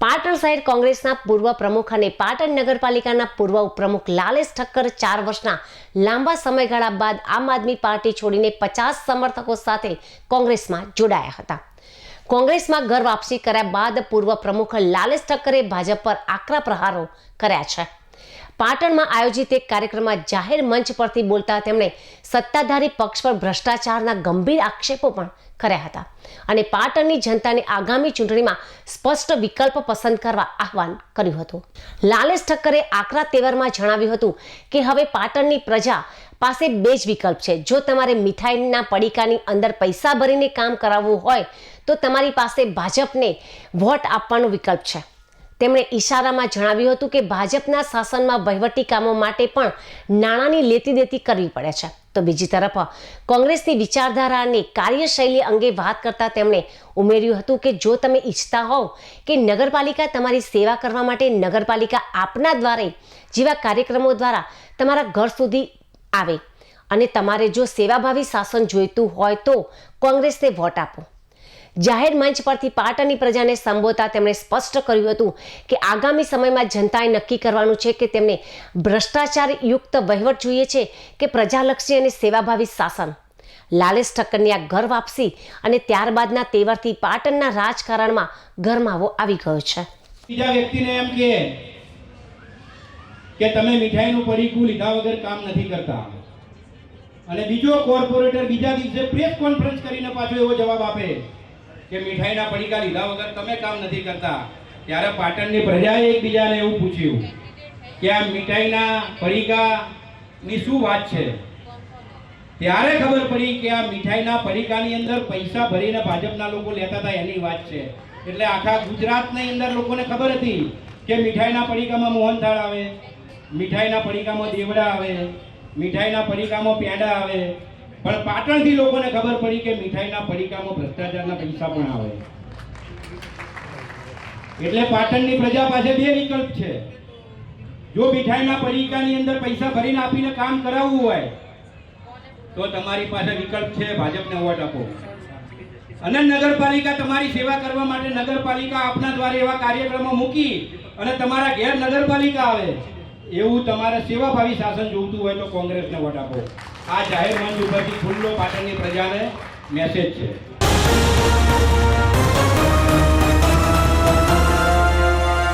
પાટણ શહેર કોંગ્રેસના પૂર્વ પ્રમુખ અને પાટણ નગરપાલિકાના પૂર્વ ઉપપ્રમુખ લાલેશ ઠક્કર 4 વર્ષના લાંબા સમયગાળા બાદ આમ આદમી પાર્ટી છોડીને 50 સમર્થકો સાથે કોંગ્રેસમાં જોડાયા હતા। કોંગ્રેસમાં ઘર વાપસી કર્યા બાદ પૂર્વ પ્રમુખ લાલેશ ઠક્કરે ભાજપ પર આકરા પ્રહારો કર્યા છે। પાટણમાં આયોજિત એક કાર્યક્રમમાં જાહેર મંચ પરથી બોલતા તેમણે સત્તાધારી પક્ષ પર ભ્રષ્ટાચારના ગંભીર આક્ષેપો પણ કર્યા હતા અને પાટણની જનતાને આગામી ચૂંટણીમાં સ્પષ્ટ વિકલ્પ પસંદ કરવા આહવાન કર્યું હતું। લાલેશ ઠક્કરે આકરા તેવરમાં જણાવ્યું હતું કે હવે પાટણની પ્રજા પાસે 2 જ વિકલ્પ છે। જો તમારે મીઠાઈના પડીકાની અંદર પૈસા ભરીને કામ કરાવવું હોય તો તમારી પાસે ભાજપને વોટ આપવાનો વિકલ્પ છે। તેમણે ઈશારામાં જણાવ્યું હતું કે ભાજપના શાસનમાં વહીવટી કામો માટે પણ નાણાંની લેતી દેતી કરવી પડે છે। તો બીજી તરફ કોંગ્રેસની વિચારધારા અને કાર્યશૈલી અંગે વાત કરતા તેમણે ઉમેર્યું હતું કે જો તમે ઈચ્છતા હોવ કે નગરપાલિકા તમારી સેવા કરવા માટે નગરપાલિકા આપના દ્વારે જેવા કાર્યક્રમો દ્વારા તમારા ઘર સુધી આવે અને તમારે જો સેવાભાવી શાસન જોઈતું હોય તો કોંગ્રેસને વોટ આપો। જાહેર મંચ પરથી પાટણની પ્રજાને સંબોધતા તેમણે સ્પષ્ટ કર્યું હતું કે આગામી સમયમાં જનતાએ નક્કી કરવાનું છે કે તેમને ભ્રષ્ટાચાર યુક્ત વહીવટ જોઈએ છે કે પ્રજાલક્ષી અને સેવાભાવી શાસન। લાલેશ ઠક્કરની આ ઘર વાપસી અને ત્યારબાદના તેવરથી પાટણના રાજકારણમાં ગરમાવો આવી ગયો છે। બીજા વ્યક્તિને એમ કે તમે મીઠાઈનું પડીકું લીધા વગર કામ નથી કરતા અને બીજો કોર્પોરેટર બીજા દિવસે પ્રેસ કોન્ફરન્સ કરીને પાછો એવો જવાબ આપે કે મીઠાઈના પડીકા લીધા વગર તમે કામ નથી કરતા। ત્યારે પાટણની પ્રજાએ એકબીજાને એવું પૂછ્યું કે આ મીઠાઈના પડીકાની શું વાત છે। ત્યારે ખબર પડી કે આ મીઠાઈના પડીકાની અંદર પૈસા ભરીને ભાજપના લોકો લેતા હતા એની વાત છે। એટલે આખા ગુજરાતની અંદર લોકોને ખબર હતી કે મીઠાઈના પડીકામાં મોહનથાળ આવે, મીઠાઈના પડીકામાં દેવડા આવે, મીઠાઈના પડીકામાં પેંડા આવે, પણ પાટણથી લોકોને ખબર પડી કે મીઠાઈના પડીકામાં ભ્રષ્ટાચારના પૈસા પણ આવે। એટલે પાટણની પ્રજા પાસે 2 વિકલ્પ છે। જો મીઠાઈના પડીકાની અંદર પૈસા ભરીને આપીને કામ કરાવવું હોય તો તમારી પાસે વિકલ્પ છે, ભાજપને વોટ આપો। અને નગરપાલિકા તમારી સેવા કરવા માટે નગરપાલિકા આપના દ્વારા એવા કાર્યક્રમો મૂકી અને તમારા ઘેર નગરપાલિકા આવે એવું તમારે સેવાભાવી શાસન જોઈતું હોય તો કોંગ્રેસને વોટ આપો। આ જાહેર મંચ ઉપરથી ખુલ્લો પાટણની પ્રજાને મેસેજ છે।